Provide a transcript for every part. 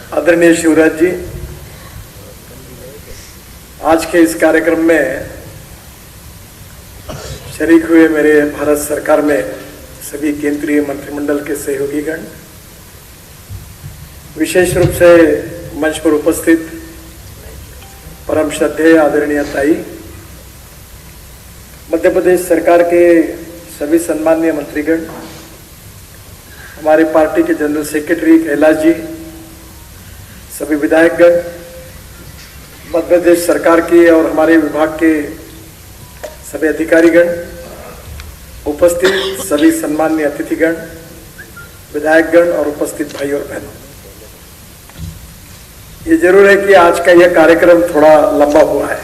आदरणीय शिवराज जी, आज के इस कार्यक्रम में शरीक हुए मेरे भारत सरकार में सभी केंद्रीय मंत्रिमंडल के सहयोगीगण, विशेष रूप से मंच पर उपस्थित परम श्रद्धेय आदरणीय ताई, मध्य प्रदेश सरकार के सभी सम्माननीय मंत्रीगण, हमारी पार्टी के जनरल सेक्रेटरी कैलाश जी, सभी विधायकगण, मध्य प्रदेश सरकार की और हमारे विभाग के सभी अधिकारीगण, उपस्थित सभी सम्माननीय अतिथिगण, विधायकगण और उपस्थित भाई और बहनों, ये जरूर है कि आज का यह कार्यक्रम थोड़ा लंबा हुआ है,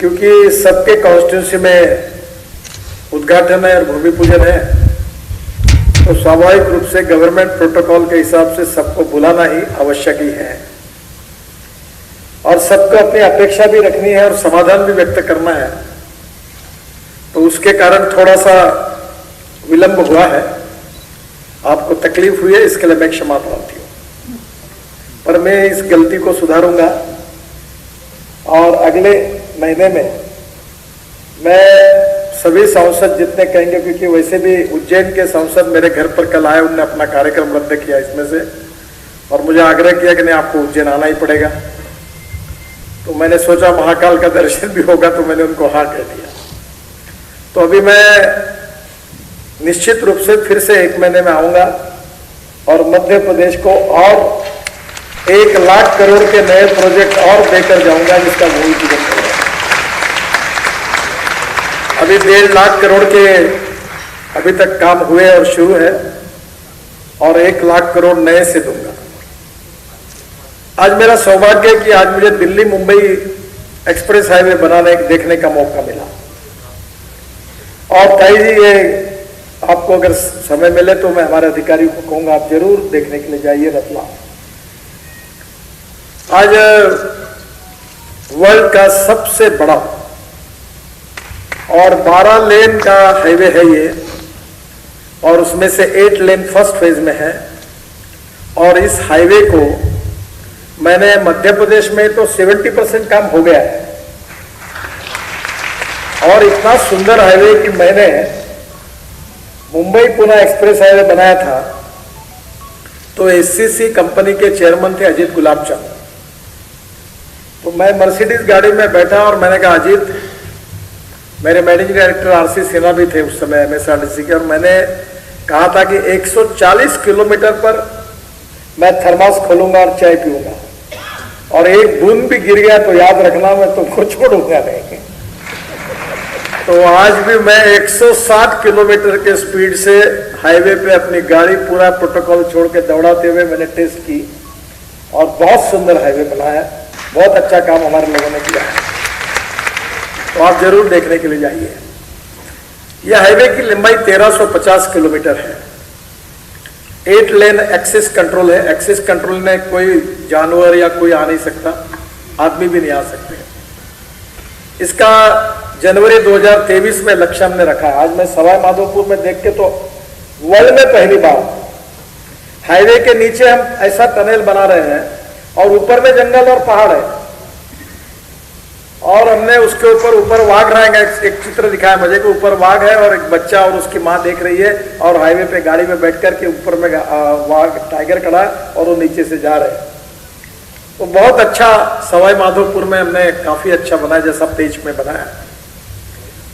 क्योंकि सबके कॉन्स्टिट्यूंसी में उद्घाटन है और भूमि पूजन है, तो स्वाभाविक रूप से गवर्नमेंट प्रोटोकॉल के हिसाब से सबको बुलाना ही आवश्यक ही है और सबको अपनी अपेक्षा भी रखनी है और समाधान भी व्यक्त करना है। तो उसके कारण थोड़ा सा विलंब हुआ है, आपको तकलीफ हुई है, इसके लिए मैं क्षमा प्रार्थी हूं, पर मैं इस गलती को सुधारूंगा और अगले महीने में मैं सभी सांसद जितने कहेंगे, क्योंकि वैसे भी उज्जैन के सांसद मेरे घर पर कल आए, उन्होंने अपना कार्यक्रम रद्द किया इसमें से, और मुझे आग्रह किया कि नहीं आपको उज्जैन आना ही पड़ेगा। तो मैंने सोचा महाकाल का दर्शन भी होगा, तो मैंने उनको हाँ कह दिया। तो अभी मैं निश्चित रूप से फिर से 1 महीने में आऊंगा और मध्य प्रदेश को और 1 लाख करोड़ के नए प्रोजेक्ट और देकर जाऊंगा, जिसका भूमि पूजन करूंगा। अभी 1.5 लाख करोड़ के अभी तक काम हुए और शुरू है, और 1 लाख करोड़ नए से दूंगा। आज मेरा सौभाग्य है कि आज मुझे दिल्ली मुंबई एक्सप्रेस हाईवे देखने का मौका मिला। और ताई जी, ये आपको अगर समय मिले तो मैं हमारे अधिकारियों को कहूंगा आप जरूर देखने के लिए जाइए रतलाम। आज वर्ल्ड का सबसे बड़ा और 12 लेन का हाईवे है ये, और उसमें से 8 लेन फर्स्ट फेज में है। और इस हाईवे को मैंने मध्य प्रदेश में तो 70% काम हो गया है, और इतना सुंदर हाईवे कि मैंने मुंबई पुणे एक्सप्रेस हाईवे बनाया था, तो एससीसी कंपनी के चेयरमैन थे अजीत गुलाबचंद। तो मैं मर्सिडीज गाड़ी में बैठा और मैंने कहा अजीत, मेरे मैनेजिंग डायरेक्टर आरसी सिन्हा भी थे उस समय एमएसआरटीसी के, और मैंने कहा था कि 140 किलोमीटर पर मैं थर्मास खोलूंगा और चाय पीऊंगा, और एक बूंद भी गिर गया तो याद रखना मैं तुमको छोड़ूंगा नहीं। तो आज भी मैं 160 किलोमीटर के स्पीड से हाईवे पे अपनी गाड़ी पूरा प्रोटोकॉल छोड़ के दौड़ाते हुए मैंने टेस्ट की, और बहुत सुंदर हाईवे बना है, बहुत अच्छा काम हमारे लोगों ने किया है। तो आप जरूर देखने के लिए जाइए। यह हाईवे की लंबाई 1350 किलोमीटर है। 8 लेन एक्सेस कंट्रोल है। एक्सेस कंट्रोल में कोई जानवर या कोई आ नहीं सकता, आदमी भी नहीं आ सकते। इसका जनवरी 2023 में लक्ष्य हमने रखा है। आज मैं सवाई माधोपुर में देख के तो वर्ल्ड में पहली बार हाईवे के नीचे हम ऐसा टनल बना रहे हैं, और ऊपर में जंगल और पहाड़ है, और हमने उसके ऊपर वाघ रहेगा। एक चित्र दिखाया मुझे कि ऊपर वाघ है और एक बच्चा और उसकी माँ देख रही है, और हाईवे पे गाड़ी में बैठ करके ऊपर में वाघ टाइगर खड़ा है और वो नीचे से जा रहे हैं। तो बहुत अच्छा सवाई माधोपुर में हमने काफी अच्छा बनाया, जैसा पेज में बनाया।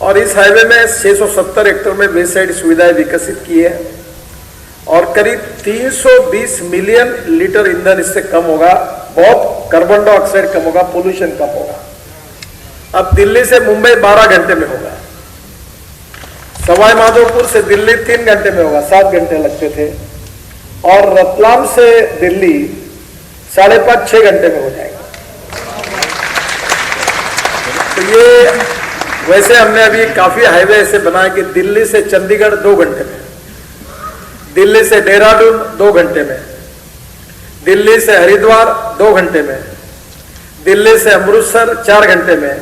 और इस हाईवे में 670 हेक्टेयर में वे साइड सुविधाएं विकसित की है, और करीब 320 मिलियन लीटर ईंधन इससे कम होगा, बहुत कार्बन डाइऑक्साइड कम होगा, पोल्यूशन कम होगा। अब दिल्ली से मुंबई 12 घंटे में होगा, सवाई माधोपुर से दिल्ली 3 घंटे में होगा, 7 घंटे लगते थे, और रतलाम से दिल्ली 5.5-6 घंटे में हो जाएगा। तो ये वैसे हमने अभी काफी हाईवे ऐसे बनाए कि दिल्ली से चंडीगढ़ 2 घंटे में, दिल्ली से देहरादून 2 घंटे में, दिल्ली से हरिद्वार 2 घंटे में, दिल्ली से अमृतसर 4 घंटे में,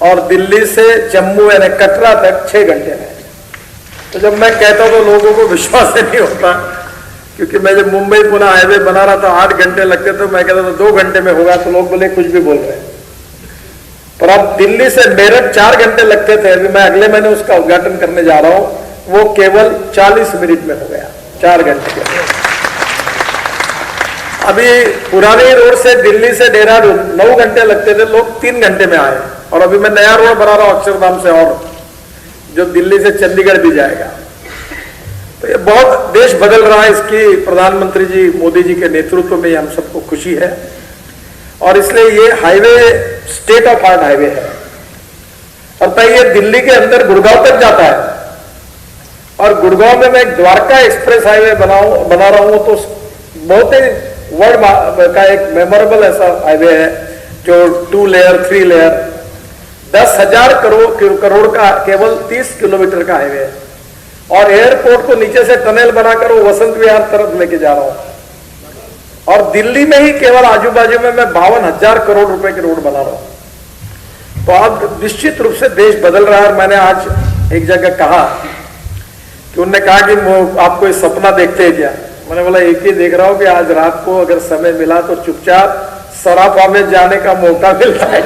और दिल्ली से जम्मू यानी कटरा तक 6 घंटे में। तो जब मैं कहता हूं तो लोगों को विश्वास नहीं होता, क्योंकि मैं जब मुंबई पुणे हाईवे बना रहा था 8 घंटे लगते थे, मैं कहता था 2 घंटे में होगा, तो लोग बोले कुछ भी बोल रहे हैं। पर अब दिल्ली से मेरठ 4 घंटे लगते थे, अभी मैं अगले महीने उसका उद्घाटन करने जा रहा हूं, वो केवल 40 मिनट में हो गया, 4 घंटे के। अभी पुरानी रोड से दिल्ली से देहरादून 9 घंटे लगते थे, लोग 3 घंटे में आए। और अभी मैं नया रोड बना रहा हूं अक्षरधाम से, और जो दिल्ली से चंडीगढ़ भी जाएगा। तो ये बहुत देश बदल रहा है, इसकी प्रधानमंत्री जी मोदी जी के नेतृत्व में हम सबको खुशी है। और इसलिए ये highway state of art highway है। और तय ये दिल्ली के अंदर गुड़गांव तक जाता है, और गुड़गांव में मैं एक द्वारका एक्सप्रेस हाईवे बना रहा हूं, तो बहुत ही वर्ल्ड का एक मेमोरेबल ऐसा हाईवे है, जो 2 लेयर 3 लेयर 10,000 करोड़ का केवल 30 किलोमीटर का हाईवे है। और एयरपोर्ट को नीचे से टनल बनाकर वो वसंत विहार तरफ लेके जा रहा हूं। और दिल्ली में ही केवल आजू बाजू में मैं 52,000 करोड़ रुपए के रोड बना रहा हूं। तो अब निश्चित रूप से देश बदल रहा है। और मैंने आज एक जगह कहा कि उन्होंने कहा कि आप कोई सपना देखते हैं क्या? मैंने बोला एक ही देख रहा हूं कि आज रात को अगर समय मिला तो चुपचाप सराफा में जाने का मौका मिलता है।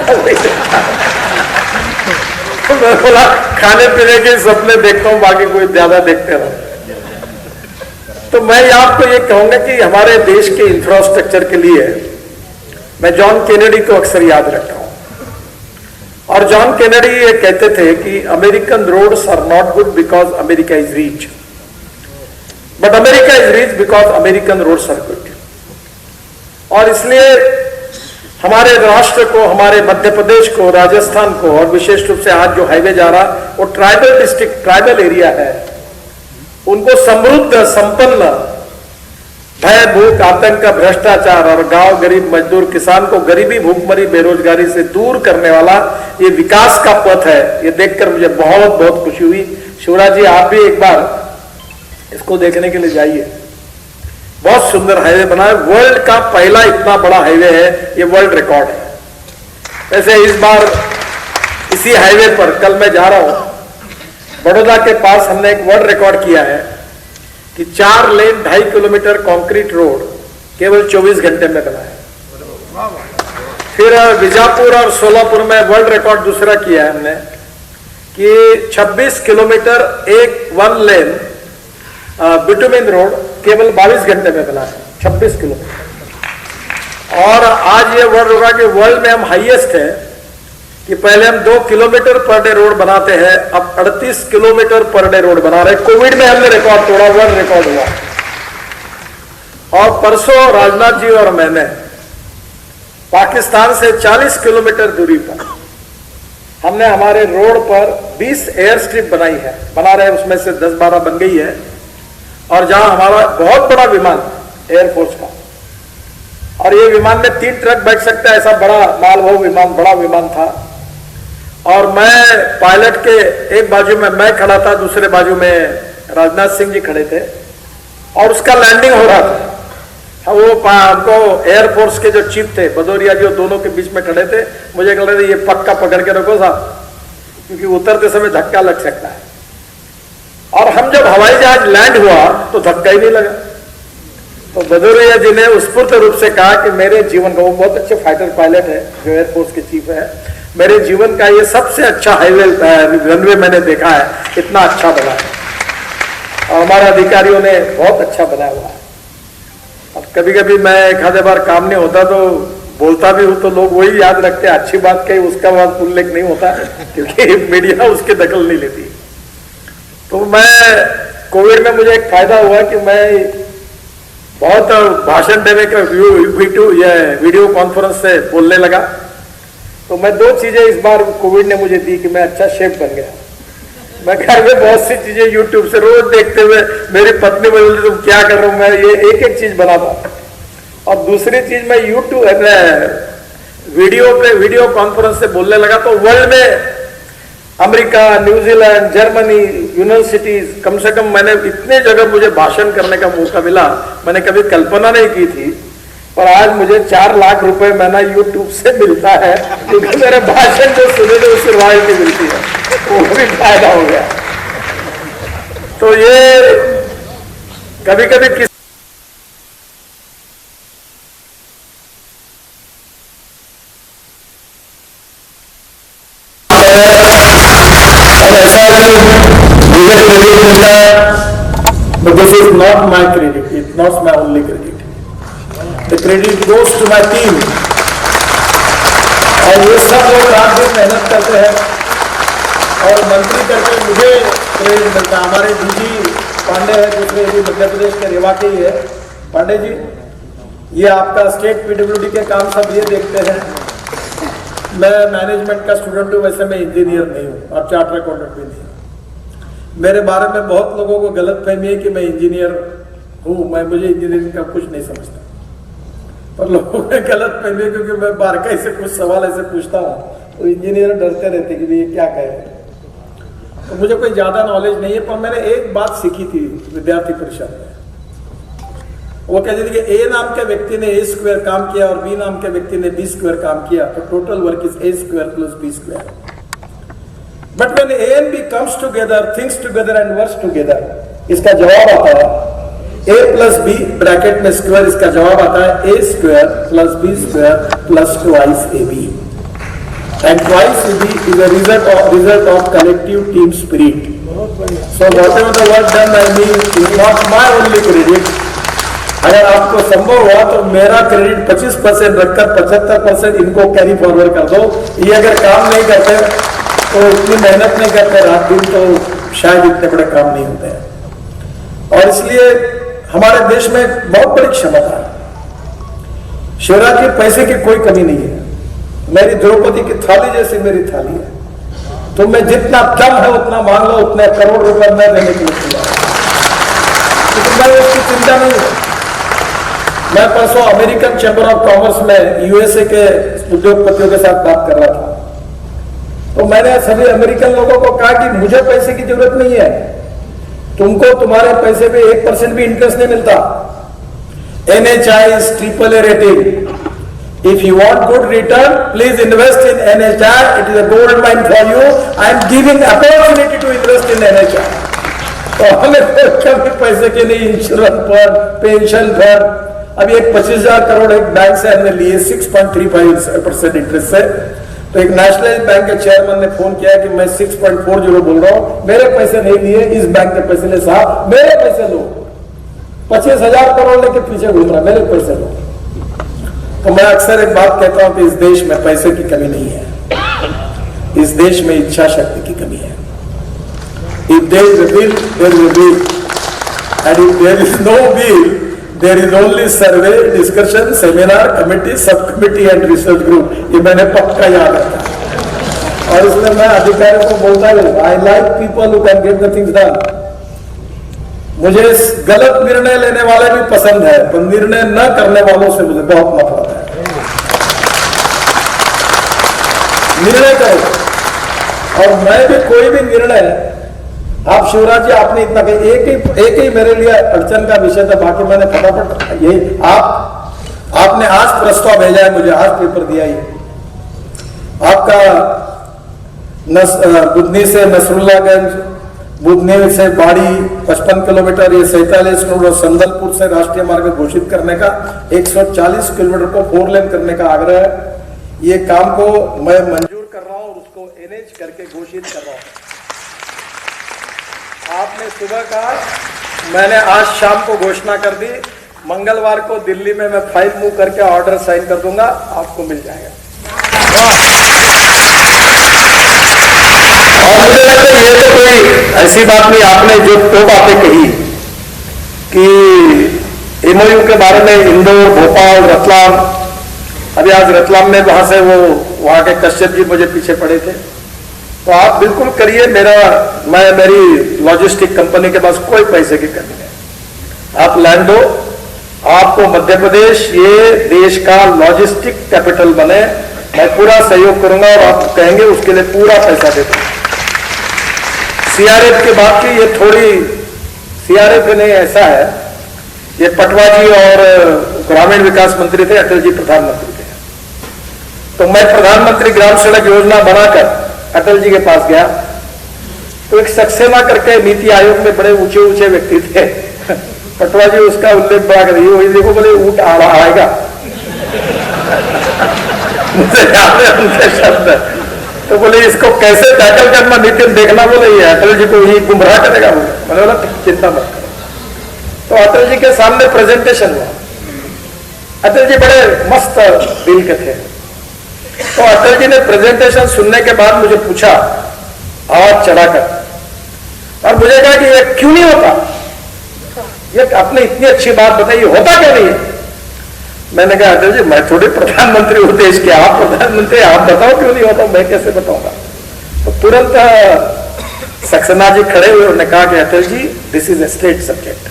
तो मैं बोला खाने पीने के सपने देखता हूं, बाकी कोई ज्यादा देखते रहो। तो मैं आपको ये कहूंगा कि हमारे देश के इंफ्रास्ट्रक्चर के लिए मैं जॉन केनेडी को अक्सर याद रखता हूं। और जॉन केनेडी ये कहते थे कि American roads are not good because America is rich, but America is rich because American roads are good. और इसलिए हमारे राष्ट्र को, हमारे मध्य प्रदेश को, राजस्थान को, और विशेष रूप से आज जो हाईवे जा रहा वो ट्राइबल डिस्ट्रिक्ट, ट्राइबल एरिया है, उनको समृद्ध, संपन्न, भय, भूख, आतंक, भ्रष्टाचार और गांव गरीब मजदूर किसान को गरीबी, भूखमरी, बेरोजगारी से दूर करने वाला ये विकास का पथ है। ये देखकर मुझे बहुत बहुत खुशी हुई। शिवराज जी, आप भी एक बार इसको देखने के लिए जाइए। बहुत सुंदर हाईवे बना है, वर्ल्ड का पहला इतना बड़ा हाईवे है, ये वर्ल्ड रिकॉर्ड है। वैसे इस बार इसी हाईवे पर कल मैं जा रहा हूं, बड़ौदा के पास हमने एक वर्ल्ड रिकॉर्ड किया है कि 4 लेन 2.5 किलोमीटर कंक्रीट रोड केवल 24 घंटे में बना है। फिर बीजापुर और सोलापुर में वर्ल्ड रिकॉर्ड दूसरा किया है हमने कि 26 किलोमीटर एक 1 लेन बिटुमिन रोड केवल 22 घंटे में बना है, 26 किलोमीटर। और आज ये वर्ल्ड होगा कि वर्ल्ड में हम हाईएस्ट है कि पहले हम 2 किलोमीटर पर डे रोड बनाते हैं, अब 38 किलोमीटर पर डे रोड बना रहे। कोविड में हमने रिकॉर्ड तोड़ा, वर्ल्ड रिकॉर्ड हुआ। और परसों राजनाथ जी और मैंने पाकिस्तान से 40 किलोमीटर दूरी पर हमने हमारे रोड पर 20 एयर स्ट्रिप बना रहे, उसमें से 10-12 बन गई है। और जहां हमारा बहुत बड़ा विमान एयरफोर्स का, और ये विमान में 3 ट्रक बैठ सकता है, ऐसा बड़ा मालवाहू विमान, बड़ा विमान था। और मैं पायलट के एक बाजू में मैं खड़ा था, दूसरे बाजू में राजनाथ सिंह जी खड़े थे, और उसका लैंडिंग हो रहा था। वो हमको एयरफोर्स के जो चीफ थे भदौरिया जी, दोनों के बीच में खड़े थे। मुझे कह रहे थे ये पक्का पकड़ के रखो साहब, क्योंकि उतरते समय धक्का लग सकता है। और हम जब हवाई जहाज लैंड हुआ तो धक्का ही नहीं लगा। तो भदौरिया जी ने स्फूर्त रूप से कहा कि मेरे जीवन का, वो बहुत अच्छे फाइटर पायलट है जो एयरफोर्स के चीफ है, मेरे जीवन का ये सबसे अच्छा हाईवे रनवे मैंने देखा है, इतना अच्छा बना है। और हमारे अधिकारियों ने बहुत अच्छा बनाया हुआ है। अब कभी कभी मैं एक आधे बार काम नहीं होता तो बोलता भी हूं, तो लोग वही याद रखते हैं, अच्छी बात कही उसका बाद उल्लेख नहीं होता, क्योंकि मीडिया उसकी दखल नहीं लेती। तो मैं कोविड में मुझे एक फायदा हुआ कि मैं बहुत भाषण देने का वीडियो कॉन्फ्रेंस से बोलने लगा। तो मैं 2 चीजें इस बार कोविड ने मुझे दी कि मैं अच्छा शेफ बन गया। मैं घर में बहुत सी चीजें यूट्यूब से रोज देखते हुए, मेरी पत्नी बोलती तुम क्या कर रहे हो, मैं ये एक चीज बनाता। और दूसरी चीज मैं यूट्यूब वीडियो कॉन्फ्रेंस से बोलने लगा, तो वर्ल्ड में अमेरिका, न्यूजीलैंड, जर्मनी, यूनिवर्सिटीज, कम से कम मैंने इतने जगह मुझे भाषण करने का मौका मिला, मैंने कभी कल्पना नहीं की थी। पर आज मुझे 4 लाख रुपए महीना यूट्यूब से मिलता है, क्योंकि मेरे भाषण जो सुने तो उससे रॉयल्टी मिलती है, वो भी फायदा हो गया। तो ये कभी कभी not my credit, it's not my only credit. The credit goes to my team. और ये सब लोग रात दिन मेहनत करते हैं और मंत्री करके मुझे क्रेडिट मिलता है। हमारे डीजी पांडे है, दूसरे भी मध्य प्रदेश के रेवा के ही है। पांडे जी, ये आपका स्टेट पीडब्ल्यूडी के काम सब ये देखते हैं। मैं मैनेजमेंट का स्टूडेंट हूँ, वैसे मैं इंजीनियर नहीं हूँ और चार्टर्ड अकाउंटेंट भी नहीं हूँ। मेरे बारे में बहुत लोगों को गलत फहमी है कि मैं इंजीनियर हूँ, मुझे इंजीनियरिंग का कुछ नहीं समझता। पर लोगों ने गलत फहमी है क्योंकि मैं बारकाई से कुछ सवाल ऐसे पूछता हूँ तो इंजीनियर डरते रहते कि ये क्या कहे। तो मुझे कोई ज्यादा नॉलेज नहीं है, पर मैंने एक बात सीखी थी विद्यार्थी परिषद में। वो कहते थे कि ए नाम के व्यक्ति ने ए स्क्वायर काम किया और बी नाम के व्यक्ति ने बी स्क्वायर काम किया, तो total work is A square plus B square. But when A and B comes together, thinks together and works together, इसका जवाब आता है ए प्लस बी ब्रैकेट में स्क्वायर, इसका जवाब आता है A square plus B square plus twice A B. And twice A B is a result of collective team spirit. So whatever the work done by me is not my only credit. अगर आपको संभव हुआ तो मेरा credit 25% रखकर 75% इनको carry forward कर दो। ये अगर काम नहीं करते तो इतनी मेहनत नहीं करते रात दिन तो शायद इतने बड़े काम नहीं होते हैं। और इसलिए हमारे देश में बहुत बड़ी क्षमता है। शिवराज के पैसे की कोई कमी नहीं है। मेरी द्रौपदी की थाली जैसी मेरी थाली है। तो मैं जितना दम है उतना मांग लो, उतने करोड़ रुपए मैं देने के लिए तैयार हूं। मैं उसकी चिंता नहीं है। मैं परसों अमेरिकन चैम्बर ऑफ कॉमर्स में यूएसए के उद्योगपतियों के साथ बात कर रहा था, तो मैंने सभी अमेरिकन लोगों को कहा कि मुझे पैसे की जरूरत नहीं है, तुमको तुम्हारे पैसे पे 1% भी इंटरेस्ट नहीं मिलता। NHI is AAA rating. If you want good return, please invest in NHI. It is a gold mine for you. I am giving opportunity to invest in NHI. तो हमें कभी पैसे के नहीं, इंश्योरेंस फंड, पेंशन फंड। अभी एक 25,000 करोड़ एक bank से हमने लिए 6.35% इंटरेस्ट से। तो एक नेशनल बैंक के चेयरमैन ने फोन किया कि मैं 6.40 बोल रहा हूं, मेरे पैसे नहीं लिए, इस बैंक के पैसे ले साहब, मेरे पैसे लो। 25,000 करोड़ लेके पीछे घूम रहा, मेरे पैसे लो। तो मैं अक्सर एक बात कहता हूं कि इस देश में पैसे की कमी नहीं है, इस देश में इच्छा शक्ति की कमी है। If there is a will, there is a will, and if there is no will, there is only survey, discussion, seminar, committee, subcommittee and research group. ये मैंने पक्का याद रखा। और इसलिए मैं अधिकारियों को बोलता हूँ, I like people who can get the things done. मुझे गलत निर्णय लेने वाले भी पसंद है, पर निर्णय न करने वालों से मुझे बहुत नफरत है। निर्णय करो। और मैं भी कोई भी निर्णय, आप शिवराज जी आपने इतना कही, एक ही मेरे लिए अड़चन का विषय था, बाकी मैंने फटाफट ये आपने आज प्रस्ताव भेजा है मुझे, आज पेपर दिया ही आपका बुधनी से नसरुल्लागंज, बुधनी से बाड़ी 55 किलोमीटर, ये 47 किलोमीटर, संदलपुर से राष्ट्रीय मार्ग घोषित करने का, 140 किलोमीटर को 4 लेन करने का आग्रह है। ये काम को मैं मंजूर कर रहा हूं और उसको एनएच करके घोषित कर रहा हूं। आपने सुबह कहा, मैंने आज शाम को घोषणा कर दी, मंगलवार को दिल्ली में मैं फाइल मूव करके ऑर्डर साइन कर दूंगा, आपको मिल जाएगा। और मुझे लगता है ये तो कोई ऐसी बात नहीं, आपने जो दो बातें कही कि एमओयू के बारे में इंदौर, भोपाल, रतलाम, अभी आज रतलाम में वहां से वो वहां के कश्यप जी मुझे पीछे पड़े थे, तो आप बिल्कुल करिए। मेरी लॉजिस्टिक कंपनी के पास कोई पैसे की कमी नहीं। आप लैंड दो, आपको मध्य प्रदेश ये देश का लॉजिस्टिक कैपिटल बने, मैं पूरा सहयोग करूंगा और आप कहेंगे उसके लिए पूरा पैसा दे दूंगा। सीआरएफ की बात की, ये थोड़ी सीआरएफ नहीं, ऐसा है, ये पटवा जी और ग्रामीण विकास मंत्री थे, अटल जी प्रधानमंत्री थे, तो मैं प्रधानमंत्री ग्राम सड़क योजना बनाकर अटल जी के पास गया, तो एक सक्सेना करके नीति आयोग में बड़े ऊंचे ऊंचे व्यक्ति थे, पटवा जी उसका उल्लेख बड़ा कर वही देखो, बोले ऊंट आएगा मुझे याद है उनके शब्द, तो बोले इसको कैसे टैकल करना नितिन देखना, बोले ये अटल जी को यही गुमराह करेगा, बोले। मैंने बोला चिंता मत करो, तो अटल जी के सामने प्रेजेंटेशन हुआ। अटल जी बड़े मस्त दिल के थे। तो अटल जी ने प्रेजेंटेशन सुनने के बाद मुझे पूछा आवाज चढ़ाकर, और मुझे कहा कि ये क्यों नहीं होता, ये आपने इतनी अच्छी बात बताई, होता क्यों नहीं है? मैंने कहा अटल जी मैं थोड़ी प्रधानमंत्री हूं देश के, आप प्रधानमंत्री, आप बताओ क्यों नहीं होता, मैं कैसे बताऊंगा। तो तुरंत सक्सेना जी खड़े हुए, उन्होंने कहा कि Atal ji this is a state subject,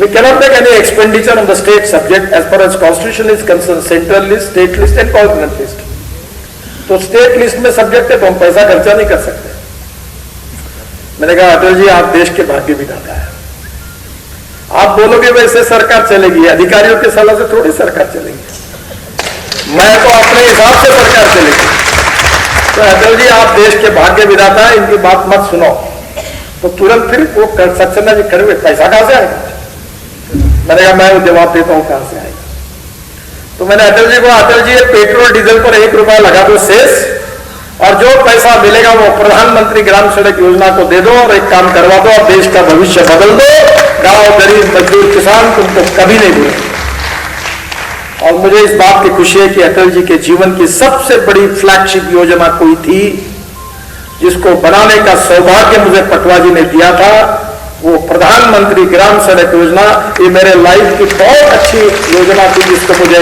we cannot make any expenditure on the state subject as far as constitution is concerned, central list, state list and coordinate list। तो स्टेट लिस्ट में सब्जेक्ट है तो हम पैसा खर्चा नहीं कर सकते। मैंने कहा अटल जी आप देश के भाग्य विधाता है, आप बोलोगे वैसे सरकार चलेगी, अधिकारियों के सलाह से थोड़ी सरकार चलेगी, मैं तो अपने हिसाब से सरकार चलेगी। तो अटल जी आप देश के भाग्य विधाता है, इनकी बात मत सुनो। तो तुरंत फिर वो सक्सेना जी खड़े हुए, पैसा कहां से आएगा? मैंने कहा मैं जवाब देता हूं कहां से आएगा। तो मैंने अटल जी को, अटल जी पेट्रोल डीजल पर 1 रुपया लगा दो शेष, और जो पैसा मिलेगा वो प्रधानमंत्री ग्राम सड़क योजना को दे दो और एक काम करवा दो और देश का भविष्य बदल दो। गांव गरीब मजदूर किसान तुमको कभी नहीं भूलेंगे। और मुझे इस बात की खुशी है कि अटल जी के जीवन की सबसे बड़ी फ्लैगशिप योजना कोई थी जिसको बनाने का सौभाग्य मुझे पटवा जी ने दिया था, वो प्रधानमंत्री ग्राम सड़क योजना। ये मेरे लाइफ की बहुत अच्छी योजना थी जिसको मुझे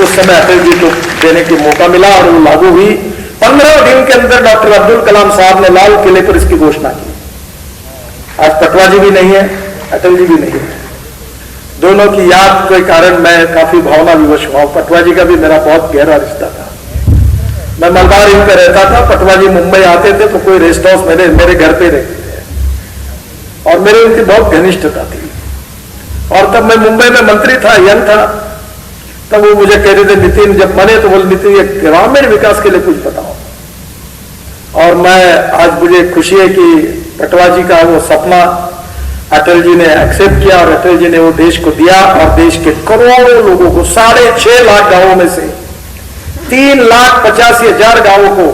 उस समय अटल जी को देने की मौका मिला और वो लागू हुई। 15 दिन के अंदर डॉक्टर अब्दुल कलाम साहब ने लाल किले पर इसकी घोषणा की। आज पटवा जी भी नहीं है, अटल जी भी नहीं है, दोनों की याद के कारण मैं काफी भावना विवश हुआ। पटवा जी का भी मेरा बहुत गहरा रिश्ता था। मैं मलबार इन पे रहता था, पटवा जी मुंबई आते थे तो कोई रेस्ट हाउस मेरे घर पे रहते थे और मेरे उनकी बहुत घनिष्ठता थी। और तब मैं मुंबई में मंत्री था, यंग था, तब वो मुझे कह रहे थे नितिन जब बने तो बोल नितिन ये ग्रामीण विकास के लिए कुछ बताओ। और मैं आज मुझे खुशी है कि पटवा जी का वो सपना अटल जी ने एक्सेप्ट किया और अटल जी ने वो देश को दिया और देश के करोड़ों लोगों को 6.5 लाख गांवों में से 3,85,000 गांवों को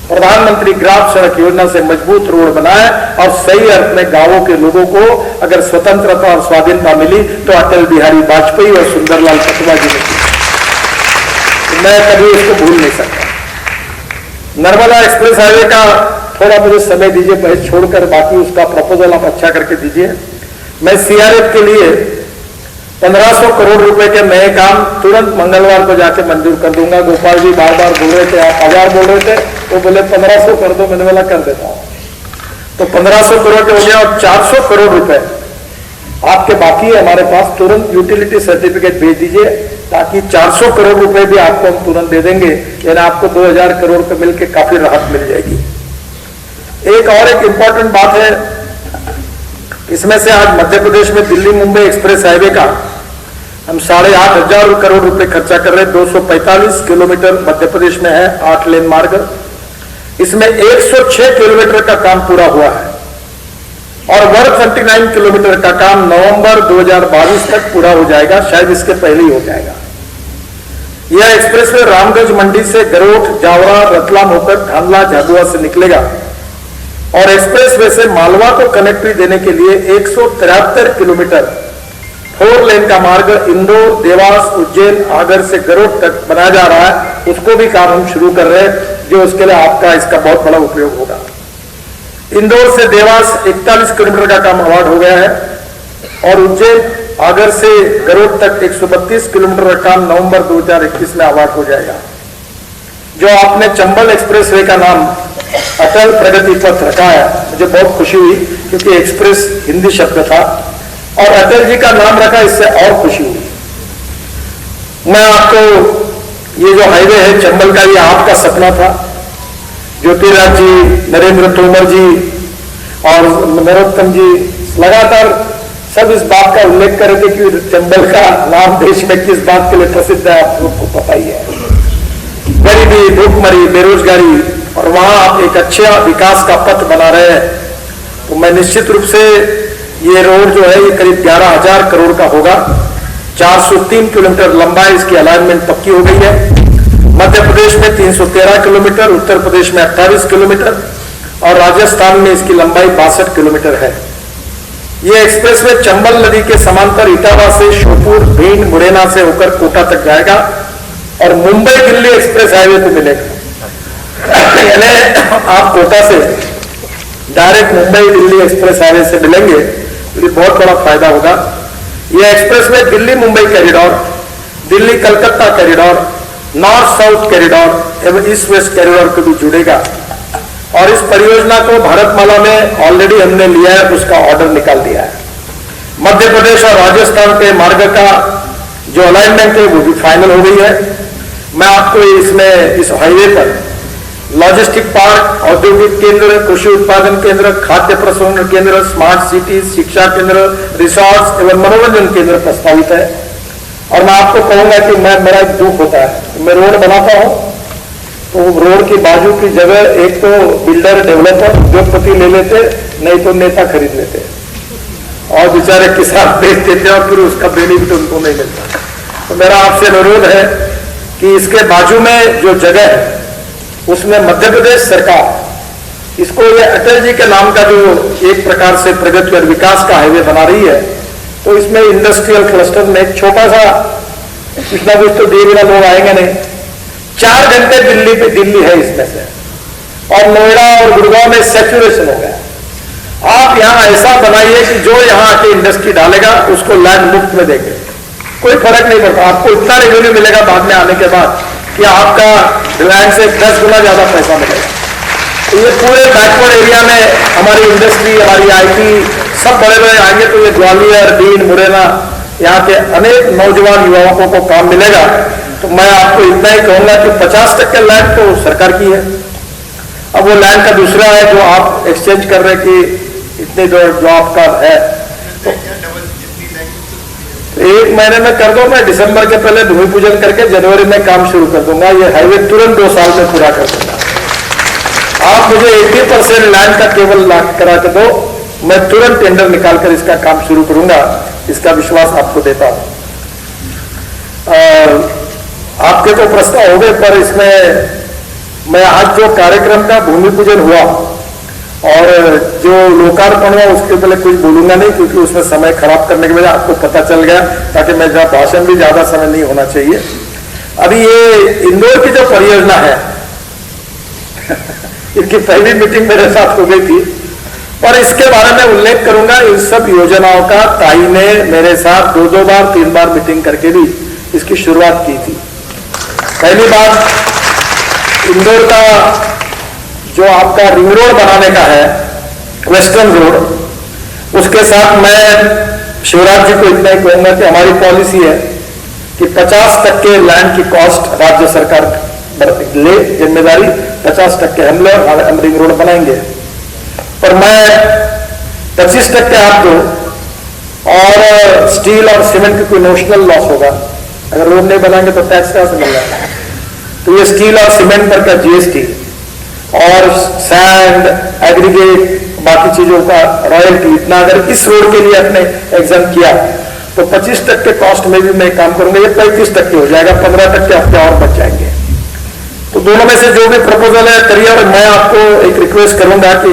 प्रधानमंत्री ग्राम सड़क योजना से मजबूत रोड बनाए और सही अर्थ में गांवों के लोगों को अगर स्वतंत्रता और स्वाधीनता मिली तो अटल बिहारी वाजपेयी और सुंदरलाल पटवा जी ने की। मैं कभी उसको भूल नहीं सकता। नर्मदा एक्सप्रेस हाईवे का थोड़ा मुझे समय दीजिए, बहस छोड़कर बाकी उसका प्रपोजल आप अच्छा करके दीजिए। मैं सीआरएफ के लिए 1500 करोड़ रुपए के नए काम तुरंत मंगलवार को जाके मंजूर कर दूंगा। गोपाल जी बार बार बोल रहे थे, आप 1000 बोल रहे थे, वो बोले 1500 कर दो, मैंने बोला कर देता हूं। तो 1500 करोड़ के हो गया और 400 करोड़ रुपए आपके बाकी है हमारे पास, तुरंत यूटिलिटी सर्टिफिकेट भेज दीजिए ताकि 400 करोड़ रुपए भी आपको हम तुरंत दे देंगे, यानी आपको 2000 करोड़ का मिलकर काफी राहत मिल जाएगी। एक और एक इंपॉर्टेंट बात है, इसमें से आज मध्य प्रदेश में दिल्ली मुंबई एक्सप्रेस हाईवे का हम 8,500 करोड़ रुपए खर्चा कर रहे हैं। 245 किलोमीटर मध्य प्रदेश में है, 8 लेन मार्ग। इसमें 106 किलोमीटर का काम पूरा हुआ है और 139 किलोमीटर का काम नवंबर 2022 तक पूरा हो जाएगा, शायद इसके पहले ही हो जाएगा। यह एक्सप्रेसवे रामगंज मंडी से गरोठ, जावरा, रतलाम होकर खांडला, झाबुआ से निकलेगा और एक्सप्रेसवे से मालवा को कनेक्टिविटी देने के लिए 173 किलोमीटर 4 लेन का मार्ग इंदौर, देवास, उज्जैन, आगर से गरोठ तक बनाया जा रहा है। उसको भी काम हम शुरू कर रहे हैं, जो उसके लिए आपका इसका बहुत बड़ा उपयोग होगा। इंदौर से देवास 41 किलोमीटर का काम अवार्ड हो गया है और उज्जैन, आगर से गरोठ तक 132 किलोमीटर का काम नवंबर 2021 में अवार्ड हो जाएगा। जो आपने चंबल एक्सप्रेसवे का नाम अटल प्रगति पथ रखा है, मुझे बहुत खुशी हुई क्योंकि एक्सप्रेस हिंदी शब्द था और अटल जी का नाम रखा, इससे और खुशी हुई। मैं आपको ये जो हाईवे है चंबल का, ये आपका सपना था। ज्योतिराज जी, नरेंद्र तोमर जी और नरोत्तम जी लगातार सब इस बात का उल्लेख कर रहे थे कि चंबल का नाम देश में किस बात के लिए प्रसिद्ध है, आप लोग को पता ही है। गरीबी, भूखमरी, बेरोजगारी, और वहां आप एक अच्छा विकास का पथ बना रहे हैं। तो मैं निश्चित रूप से ये रोड जो है ये करीब 11,000 करोड़ का होगा। 403 किलोमीटर लंबाई इसकी अलाइनमेंट पक्की हो गई है। मध्य प्रदेश में 313 किलोमीटर, उत्तर प्रदेश में 28 किलोमीटर और राजस्थान में इसकी लंबाई 62 किलोमीटर है। ये एक्सप्रेसवे चंबल नदी के समांतर इटावा से श्योपुर, भिंड, मुरैना से होकर कोटा तक जाएगा और मुंबई दिल्ली एक्सप्रेस हाईवे पे मिलेगा। यानी आप कोटा से direct Mumbai Delhi express highway से मिलेंगे, तो ये बहुत बड़ा फायदा होगा। ये expressway Delhi Mumbai corridor, Delhi Calcutta corridor, north south corridor एवं ईस्ट वेस्ट कॉरिडोर को भी जुड़ेगा। और इस परियोजना को भारतमाला में ऑलरेडी हमने लिया है, उसका ऑर्डर निकाल दिया है। मध्य प्रदेश और राजस्थान के मार्ग का जो अलाइनमेंट है वो भी फाइनल हो गई है। मैं आपको इसमें इस हाईवे पर लॉजिस्टिक पार्क, औद्योगिक केंद्र, कृषि उत्पादन केंद्र, खाद्य प्रसंस्करण केंद्र, स्मार्ट सिटी, शिक्षा केंद्र, रिसोर्ट्स एवं मनोरंजन केंद्र प्रस्तावित है। और मैं आपको कहूंगा कि मेरा एक दुख होता है, मैं रोड बनाता हूं तो रोड की बाजू की जगह एक तो बिल्डर, डेवलपर, उद्योगपति ले लेते, नहीं तो नेता खरीद लेते और बेचारे किसान बेच देते और फिर उसका बेनिफिट उनको नहीं मिलता। तो मेरा आपसे अनुरोध है कि इसके बाजू में जो जगह है उसमें मध्य प्रदेश सरकार इसको ये अटल जी के नाम का जो एक प्रकार से प्रगति और विकास का हाईवे बना रही है, तो इसमें इंडस्ट्रियल क्लस्टर में एक छोटा सा कुछ ना कुछ तो दिए बिना लोग आएंगे नहीं। 4 घंटे दिल्ली है इसमें से, और नोएडा और गुड़गांव में सैचुरेशन हो गया। आप यहां ऐसा बनाइए कि जो यहां आके इंडस्ट्री डालेगा उसको लैंड मुफ्त में देंगे, कोई फर्क नहीं पड़ता। आपको इतना रेवेन्यू मिलेगा बाद में आने के बाद कि आपका लैंड से 10 गुना ज्यादा पैसा मिलेगा। तो ये पूरे बैकवर्ड एरिया में हमारी इंडस्ट्री, हमारी आईटी सब बड़े बड़े आएंगे, तो ये ग्वालियर, भिंड, मुरैना यहाँ के अनेक नौजवान युवाओं को काम मिलेगा। तो मैं आपको इतना ही कहूंगा कि 50% लैंड तो सरकार की है। अब वो लैंड का दूसरा है जो आप एक्सचेंज कर रहे कि इतने जो आपका है, तो 1 महीने में कर दो। मैं दिसंबर के पहले भूमि पूजन करके जनवरी में काम शुरू कर दूंगा। ये हाईवे तुरंत 2 साल में पूरा कर दूंगा। आप मुझे 80% लैंड का केवल करा के दो, मैं तुरंत टेंडर निकालकर इसका काम शुरू करूंगा। इसका विश्वास आपको देता हूं। आपके तो प्रश्न हो गए, पर इसमें मैं आज जो कार्यक्रम का भूमि पूजन हुआ और जो लोकार्पण हुआ उसके पहले कुछ बोलूंगा नहीं, क्योंकि उसमें समय खराब करने की वजह आपको पता चल गया, ताकि मेरा भाषण भी ज्यादा समय नहीं होना चाहिए। अभी ये इंदौर की जो परियोजना है इनकी पहली मीटिंग मेरे साथ हो गई थी, और इसके बारे में उल्लेख करूंगा। इन सब योजनाओं का ताई ने मेरे साथ 2 बार 3 बार मीटिंग करके भी इसकी शुरुआत की थी। पहली बात इंदौर का जो आपका रिंग रोड बनाने का है, वेस्टर्न रोड, उसके साथ मैं शिवराज जी को इतना ही कहूंगा कि हमारी पॉलिसी है कि 50% लैंड की कॉस्ट राज्य सरकार ले, जिम्मेदारी 50% हम ले, हम रिंग रोड बनाएंगे। पर मैं 25% आप दो, और स्टील और सीमेंट की कोई नोशनल लॉस होगा। अगर रोड नहीं बनाएंगे तो टैक्स कहां से मिल जाएगा? तो ये स्टील और सीमेंट पर का जीएसटी और सैंड, एग्रीगेट, बाकी चीजों का रॉयल्टी, इतना अगर इस रोड के लिए आपने एग्जाम किया तो 25% कॉस्ट में भी मैं काम करूंगा। ये 35% हो जाएगा, 15% आपके और बच जाएंगे। तो दोनों में से जो भी प्रपोजल है करिए। और मैं आपको एक रिक्वेस्ट करूंगा कि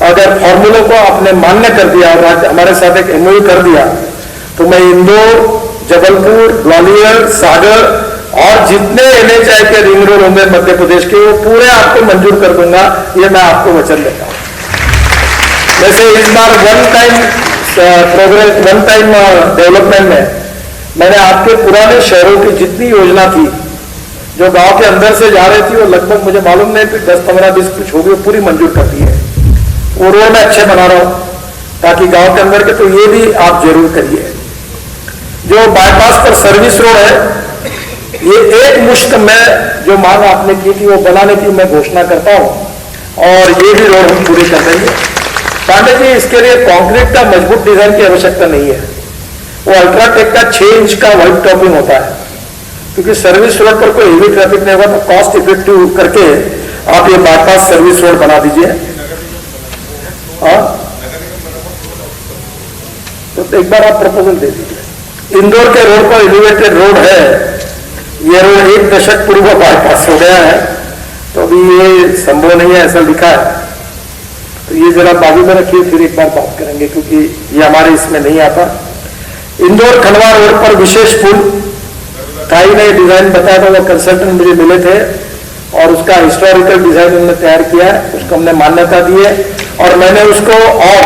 अगर फॉर्मूलों को आपने मान्य कर दिया और हमारे साथ एक एमओयू कर दिया, तो मैं इंदौर, जबलपुर, ग्वालियर, सागर और जितने एनएचआई के रिंग रोड होंगे मध्य प्रदेश के, वो पूरे आपको मंजूर कर दूंगा। ये मैं आपको वचन देता हूं। जैसे इस बार वन टाइम डेवलपमेंट में मैंने आपके पुराने शहरों की जितनी योजना थी जो गांव के अंदर से जा रही थी, वो लगभग मुझे मालूम नहीं कि 10, 15, 20 कुछ हो गई, पूरी मंजूर कर दी है। वो रोड मैं अच्छे बना रहा हूं ताकि गांव के अंदर के, तो ये भी आप जरूर करिए। जो बाईपास पर सर्विस रोड है, ये एक मुश्त में जो मांग आपने की थी वो बनाने की मैं घोषणा करता हूं, और ये भी रोड हम पूरी कर देंगे। पांडे जी, इसके लिए कंक्रीट का मजबूत डिजाइन की आवश्यकता नहीं है। वो अल्ट्राटेक का 6 इंच का व्हाइट टॉपिंग होता है, क्योंकि सर्विस रोड पर कोई हेवी ट्रैफिक नहीं होगा। तो कॉस्ट इफेक्टिव करके आप ये बाईपास सर्विस रोड बना दीजिए। तो एक बार आप प्रपोजल दे दीजिए। इंदौर के रोड पर एलिवेटेड रोड है, ये रोड 1 दशक पूर्व बाईपास हो गया है, तो अभी ये संभव नहीं है, ऐसा लिखा है। तो ये जरा बाजू में रखिए, फिर एक बार बात करेंगे क्योंकि ये हमारे इसमें नहीं आता। इंदौर खंडवा रोड पर विशेष पुल थाई ने डिजाइन बताया था, वो कंसल्टेंट मुझे मिले थे और उसका हिस्टोरिकल डिजाइन उन्होंने तैयार किया है, उसको हमने मान्यता दी है और मैंने उसको और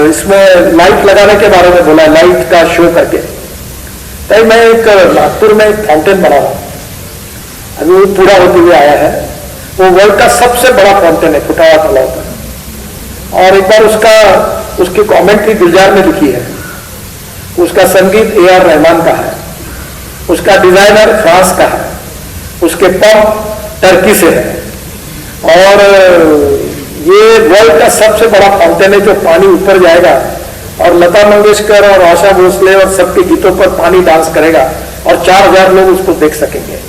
इसमें लाइट लगाने के बारे में बोला, लाइट का शो करके। तो मैं एक नागपुर में एक फाउंटेन बना रहा हूं, अभी वो पूरा होते हुए आया है। वो वर्ल्ड का सबसे बड़ा फाउंटेन है, फुटावा तालाब का। और एक बार उसकी कमेंट्री गुलजार में लिखी है। उसका संगीत AR रहमान का है, उसका डिजाइनर फ्रांस का है, उसके पंप टर्की से है और ये वर्ल्ड का सबसे बड़ा फाउंटेन है जो पानी ऊपर जाएगा और लता मंगेशकर और आशा भोसले और सबके गीतों पर पानी डांस करेगा और 4000 लोग उसको देख सकेंगे।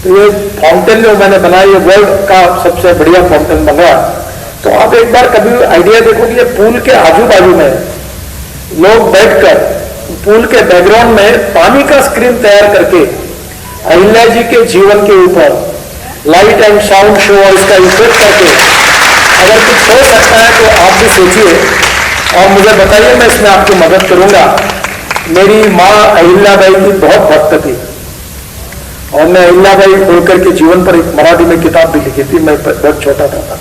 तो ये फाउंटेन जो मैंने बनाया ये वर्ल्ड का सबसे बढ़िया फाउंटेन बन रहा। तो आप एक बार कभी आइडिया देखो कि ये पूल के आजू बाजू में लोग बैठकर पूल के बैकग्राउंड में पानी का स्क्रीन तैयार करके अहिल्या जी के जीवन के ऊपर लाइट एंड साउंड शो और इसका इफेक्ट करके अगर कुछ हो सकता है तो आप भी सोचिए और मुझे बताइए, मैं इसमें आपकी मदद करूंगा। मेरी माँ अहिल्याबाई की बहुत भक्त थी और मैं अहिल्याबाई होलकर के जीवन पर एक मराठी में किताब भी लिखी थी, मैं बहुत छोटा था।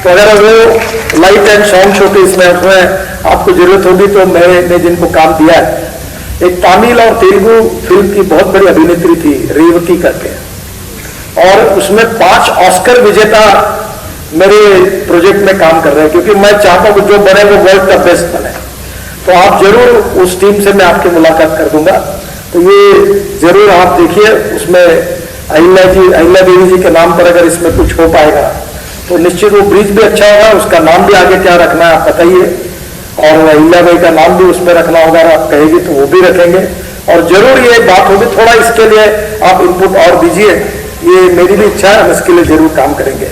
तो अगर वो लाइट एंड साउंड शो के इसमें आपको जरूरत होगी तो मैंने जिनको काम दिया है, एक तमिल और तेलुगु फिल्म की बहुत बड़ी अभिनेत्री थी रेवती करके, और उसमें 5 ऑस्कर विजेता मेरे प्रोजेक्ट में काम कर रहे हैं क्योंकि मैं चाहता हूं जो बने वो वर्ल्ड का बेस्ट बने। तो आप जरूर उस टीम से मैं आपकी मुलाकात कर दूंगा। तो ये जरूर आप देखिए, उसमें अहिल्या देवी जी के नाम पर अगर इसमें कुछ हो पाएगा तो निश्चित वो ब्रिज भी अच्छा होगा। उसका नाम भी आगे क्या रखना है आप बताइए, और अहिल्याबाई का नाम भी उसमें रखना होगा, आप कहेगी तो वो भी रखेंगे। और जरूर ये बात होगी, थोड़ा इसके लिए आप इनपुट और दीजिए, ये मेरी भी इच्छा है, हम इसके लिए जरूर काम करेंगे।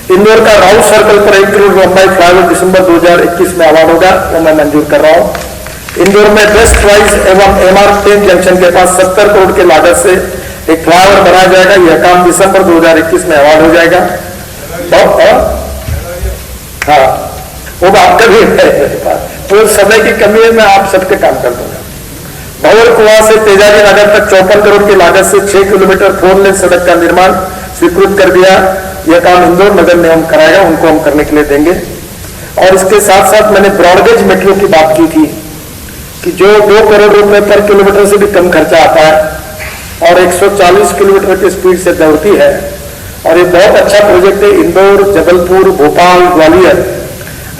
इंदौर का राउत सर्कल पर 1 करोड़ लंबाई फ्लाईओवर दिसंबर 2021 में अवार्ड होगा, वो मैं मंजूर कर रहा हूं। इंदौर में बेस्ट प्राइज एवं MR10 जंक्शन के पास 70 करोड़ के लागत से एक फ्लाईओवर बनाया जाएगा, यह काम दिसंबर 2021 में अवार्ड हो जाएगा। हाँ, वो बात कभी तो समय की कमी है, मैं आप सबके काम कर दूंगा। भवर कुआं से तेजाजी नगर तक 54 करोड़ की लागत से 6 किलोमीटर 4 लेन सड़क का निर्माण स्वीकृत कर दिया। यह काम इंदौर नगर निगम कराएगा, उनको हम करने के लिए देंगे। और इसके साथ साथ मैंने ब्रॉडगेज मेट्रो की बात की थी कि जो 2 करोड़ रुपए पर किलोमीटर से भी कम खर्चा आता है और 140 किलोमीटर की स्पीड से दौड़ती है, और ये बहुत अच्छा प्रोजेक्ट है। इंदौर, जबलपुर, भोपाल, ग्वालियर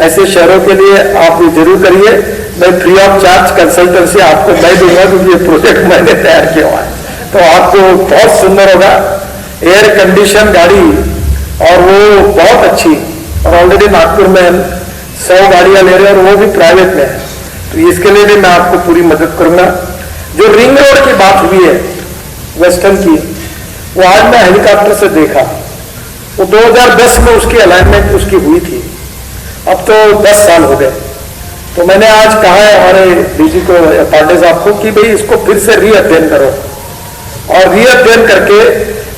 ऐसे शहरों के लिए आप ये जरूर करिए। मैं फ्री ऑफ चार्ज कंसल्टेंसी आपको मैं दूंगा क्योंकि ये प्रोजेक्ट मैंने तैयार किया हुआ है, तो आपको बहुत सुंदर होगा। एयर कंडीशन गाड़ी और वो बहुत अच्छी, और ऑलरेडी नागपुर में 100 गाड़ियां ले रहे हैं और वो भी प्राइवेट में है, तो इसके लिए भी मैं आपको पूरी मदद करूंगा। जो रिंग रोड की बात हुई है वेस्टर्न की, वो आज मैं हेलीकॉप्टर से देखा, वो 2010 में उसकी अलाइनमेंट उसकी हुई थी, अब तो 10 साल हो गए। तो मैंने आज कहा है हमारे डीजी को, पांडे साहब को, कि भाई इसको फिर से रीअध्ययन करो, और रीअध्ययन करके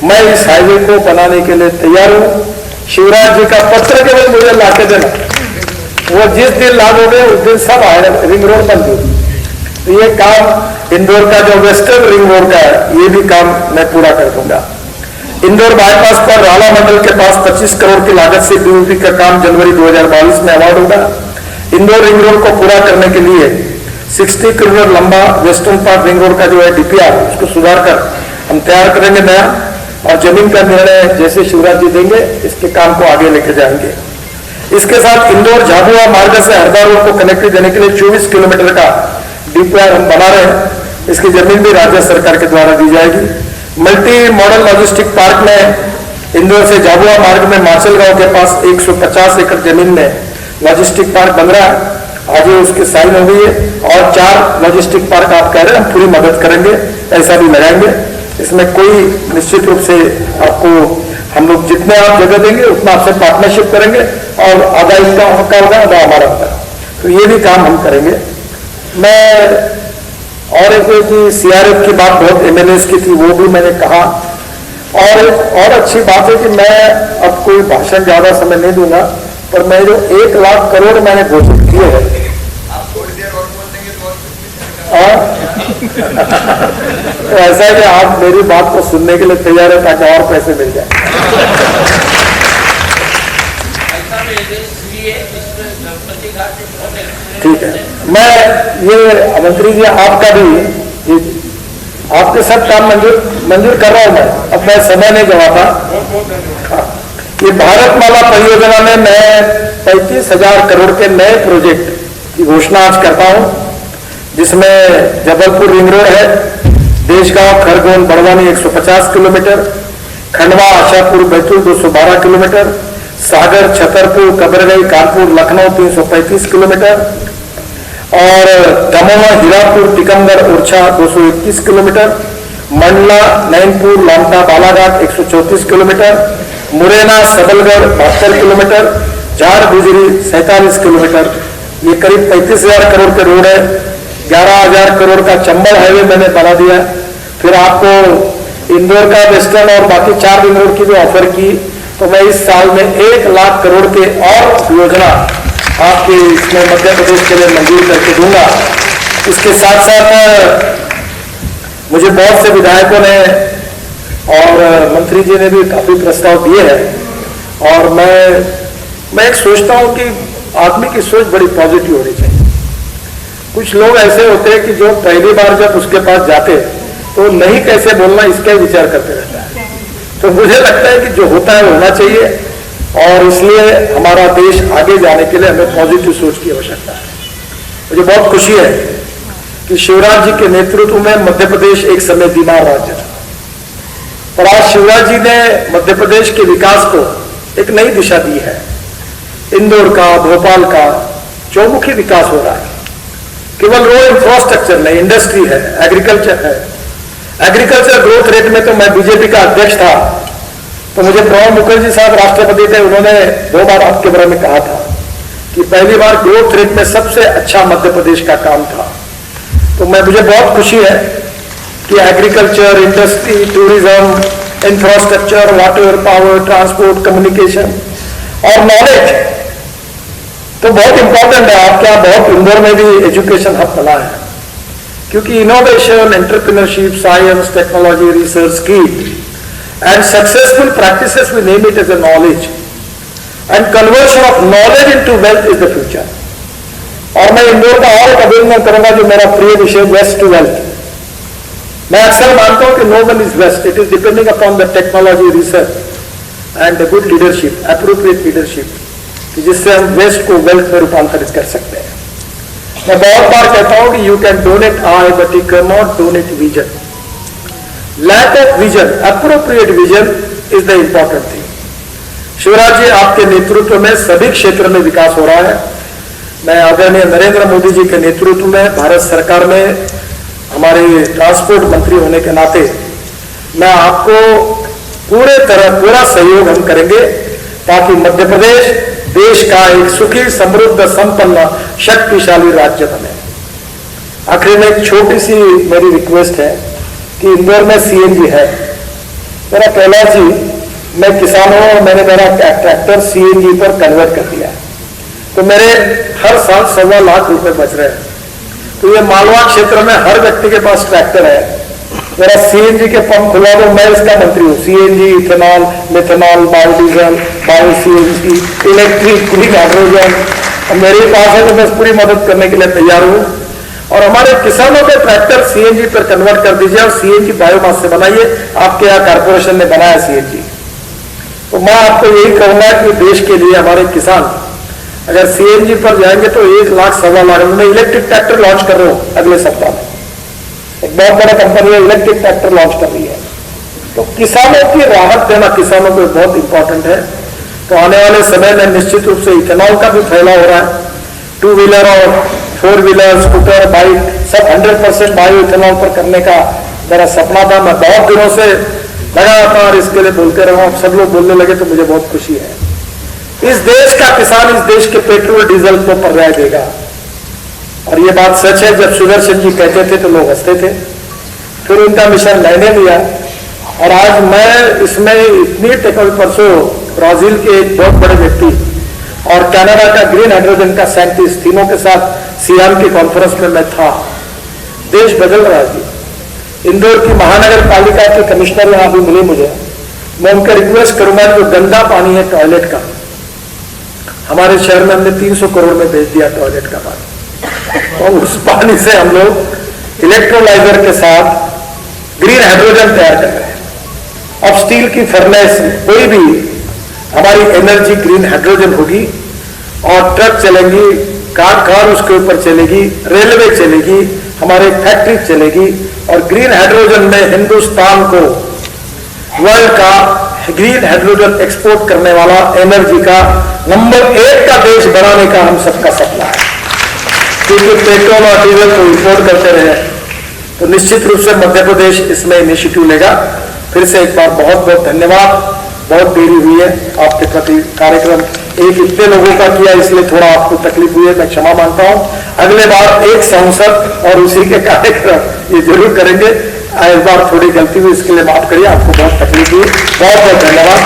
मैं इस हाईवे को बनाने के लिए तैयार हूं। शिवराज जी का पत्र केवल मुझे लाके देना, वो जिस दिन लागू गए उस दिन सब रिंग रोड बन गई। तो ये काम इंदौर का जो वेस्टर्न रिंग रोड का है, ये भी काम मैं पूरा कर दूंगा। इंदौर बाईपास पर राला मंडल के पास 25 करोड़ की लागत से DOP का काम जनवरी 2022 में अवार्ड होगा। इंदौर रिंग रोड को पूरा करने के लिए 60 किलोमीटर लंबा वेस्टर्न पार्ट रिंग रोड का जो है DPR, उसको सुधार कर हम तैयार करेंगे नया, और जमीन का निर्णय जैसे शिवराज जी देंगे इसके काम को आगे लेके जाएंगे। इसके साथ इंदौर झाबुआ मार्ग से हरदा रोड को कनेक्टिविटी देने के लिए 24 किलोमीटर का DPR हम बना रहे हैं। इसकी जमीन भी राज्य सरकार के द्वारा दी जाएगी। मल्टी मॉडल लॉजिस्टिक पार्क में इंदौर से झाबुआ मार्ग में माचल गांव के पास 150 एकड़ जमीन में लॉजिस्टिक पार्क बन रहा है, आज उसकी साइन हो गई है, और 4 लॉजिस्टिक पार्क आप कह रहे हैं, हम पूरी मदद करेंगे, पैसा भी लगाएंगे। इसमें कोई निश्चित रूप से आपको हम लोग जितने आप जगह देंगे उतना आपसे पार्टनरशिप करेंगे, और आधा इसका हक्का होगा, आधा हमारा होगा, तो ये भी काम हम करेंगे। मैं और एक CRF की बात बहुत MLAs की थी, वो भी मैंने कहा, और अच्छी बात है कि मैं अब कोई भाषण ज्यादा समय नहीं दूंगा, पर मैं जो 1 लाख करोड़ मैंने घोषित किए हैं, आप थोड़ी देर और बोल देंगे तो तो ऐसा है कि आप मेरी बात को सुनने के लिए तैयार है ताकि और पैसे मिल जाए। ठीक है, मैं ये मंत्री जी आपका भी आपके सब काम मंजूर कर रहा हूं मैं, अब मैं समय नहीं गवाता। ये भारतमाला परियोजना में मैं 35,000 करोड़ के नए प्रोजेक्ट की घोषणा आज करता हूं, जिसमें जबलपुर रिंग रोड है, देशगांव खरगोन बड़वानी 150 किलोमीटर, खंडवा आशापुर बैतूल 212 किलोमीटर, सागर छतरपुर कबरगई कानपुर लखनऊ 335 किलोमीटर, और Damoh Hirapur Tikamgarh Orchha 221 kilometre, Mandla Nainpur Lamta Balaghat 134 kilometre, Morena Sabalgarh 72 kilometre, झाड़ गुजरी 47 किलोमीटर। ये करीब 35,000 करोड़ के रोड है। 11,000 करोड़ का चंबल हाईवे मैंने बना दिया। फिर आपको इंदौर का वेस्टर्न और बाकी 4 रिंग रोड की भी ऑफर की, तो मैं इस साल में 1 लाख करोड़ के और योजना आपके इसमें मध्य प्रदेश के लिए मंजूर करके दूंगा। इसके साथ साथ मुझे बहुत से विधायकों ने और मंत्री जी ने भी काफी प्रस्ताव दिए हैं, और मैं एक सोचता हूं कि आदमी की सोच बड़ी पॉजिटिव होनी चाहिए। कुछ लोग ऐसे होते हैं कि जो पहली बार जब उसके पास जाते तो नहीं कैसे बोलना इसका ही विचार करते रहता है। तो मुझे लगता है कि जो होता है वो होना चाहिए, और इसलिए हमारा देश आगे जाने के लिए हमें पॉजिटिव सोच की आवश्यकता है। मुझे बहुत खुशी है कि शिवराज जी के नेतृत्व में मध्य प्रदेश एक समय बीमार राज्य था, पर आज शिवराज जी ने मध्य प्रदेश के विकास को एक नई दिशा दी है। इंदौर का, भोपाल का चौमुखी विकास हो रहा है। केवल रोड इंफ्रास्ट्रक्चर नहीं, इंडस्ट्री है, एग्रीकल्चर है। एग्रीकल्चर ग्रोथ रेट में तो मैं बीजेपी का अध्यक्ष था, तो मुझे प्रणब मुखर्जी साहब राष्ट्रपति थे, उन्होंने 2 बार आपके बारे में कहा था कि पहली बार ग्रोथ रेट में सबसे अच्छा मध्य प्रदेश का काम था। तो मुझे बहुत खुशी है कि agriculture, industry, tourism, infrastructure, water, power, transport, communication और नॉलेज तो बहुत इंपॉर्टेंट है। आपके यहाँ बहुत इंदौर में भी एजुकेशन हब बना है, क्योंकि innovation, entrepreneurship, science, technology, research, skill and successful practices, we name it as a knowledge, and conversion of knowledge into wealth is the future. और मैं इंदौर का और अभिनंदन करूंगा जो मेरा प्रिय विषय वेस्ट टू वेल्थ। मैं अक्सर मानता हूं कि no one is west, it is depending upon the technology, research and the good leadership, appropriate leadership, जिससे हम वेस्ट को वेल्थ में रूपांतरित कर सकते हैं। मैं बहुत बार कहता हूं कि you can donate eye but you can not donate vision. Lack of vision, appropriate vision is the important thing. Shivraj ji आपके नेतृत्व में सभी क्षेत्र में विकास हो रहा है। मैं आदरणीय नरेंद्र मोदी जी के नेतृत्व में भारत सरकार में हमारे ट्रांसपोर्ट मंत्री होने के नाते मैं आपको पूरा सहयोग हम करेंगे, ताकि मध्य प्रदेश देश का एक सुखी, समृद्ध, संपन्न, शक्तिशाली राज्य बने। आखिर में एक छोटी सी मेरी रिक्वेस्ट है कि इंदौर में सीएनजी है। मेरा कैलाश जी, मैं किसान हूं, मैंने मेरा ट्रैक्टर सीएनजी पर कन्वर्ट कर दिया है, तो मेरे हर साल 1.25 लाख रुपए बच रहे हैं। तो ये मालवा क्षेत्र में हर व्यक्ति के पास ट्रैक्टर है, मेरा सीएनजी के पंप खुला दो, मैं इसका मंत्री हूँ। CNG, ethanol, methanol, biodiesel, bio CNG, electric, green hydrogen, मेरे पास है, तो मैं पूरी मदद करने के लिए तैयार हूँ। और हमारे किसानों के ट्रैक्टर सीएनजी पर कन्वर्ट कर दीजिए, और सीएनजी बायोमास से बनाइए। आपके यहाँ कारपोरेशन ने बनाया सीएनजी, तो मैं आपको यही कहूंगा कि देश के लिए हमारे किसान अगर सीएनजी पर जाएंगे तो 1 लाख 1.25 लाख। मैं इलेक्ट्रिक ट्रैक्टर लॉन्च कर रहा हूं अगले सप्ताह में, एक बहुत बड़ा कंपनी है इलेक्ट्रिक ट्रैक्टर लॉन्च कर रही है। तो किसानों की राहत देना किसानों को बहुत इंपॉर्टेंट है। तो आने वाले समय में निश्चित रूप से इथेनॉल का भी फैलाव हो रहा है। 2 व्हीलर और 4 व्हीलर, स्कूटर, बाइक सब 100% बायो इथेनॉल पर करने का मेरा सपना था। मैं बहुत दिनों से लगा था और इसके लिए बोलते रहा। अब सब लोग बोलने लगे तो मुझे बहुत खुशी है। इस देश का किसान इस देश के पेट्रोल डीजल को पर्याय देगा, और ये बात सच है। जब सुदर्शन जी कहते थे तो लोग हंसते थे, फिर उनका मिशन मैंने लिया और आज मैं इसमें इतनी टेक्नोलॉजी, परसों ब्राजील के एक बहुत बड़े व्यक्ति और कनाडा का ग्रीन हाइड्रोजन का साइंटिस्ट, तीनों के साथ सियाम की कॉन्फ्रेंस में मैं था। देश बदल रहा है जी। इंदौर की महानगर पालिका के कमिश्नर यहां भी मिले मुझे, मैं उनका रिक्वेस्ट करूंगा जो गंदा पानी है टॉयलेट का, हमारे शहर में हमने 300 करोड़ में भेज दिया टॉयलेट का पानी, और उस पानी से हम लोग इलेक्ट्रोलाइजर के साथ ग्रीन हाइड्रोजन तैयार कर रहे हैं। अब स्टील की फर्नेस, कोई भी हमारी एनर्जी ग्रीन हाइड्रोजन होगी, और ट्रक चलेंगी, कार उसके ऊपर चलेगी, रेलवे चलेगी, हमारे फैक्ट्री चलेगी, और ग्रीन हाइड्रोजन में हिंदुस्तान को वर्ल्ड का ग्रीन हाइड्रोजन एक्सपोर्ट करने वाला एनर्जी का नंबर 1 का देश बनाने का हम सबका सपना है। क्योंकि पेट्रोल और डीजल को इंपोर्ट करते रहे, तो निश्चित रूप से मध्य प्रदेश इसमें इनिशिएटिव लेगा। फिर से एक बार बहुत बहुत धन्यवाद। बहुत देरी हुई है आपके प्रति, कार्यक्रम एक इतने लोगों का किया इसलिए थोड़ा आपको तकलीफ हुई है, मैं क्षमा मांगता हूं। अगले बार एक सांसद और उसी के कार्यक्रम ये जरूर करेंगे। इस बार थोड़ी गलती हुई, इसके लिए माफ करिए, आपको बहुत तकलीफ हुई। बहुत बहुत धन्यवाद।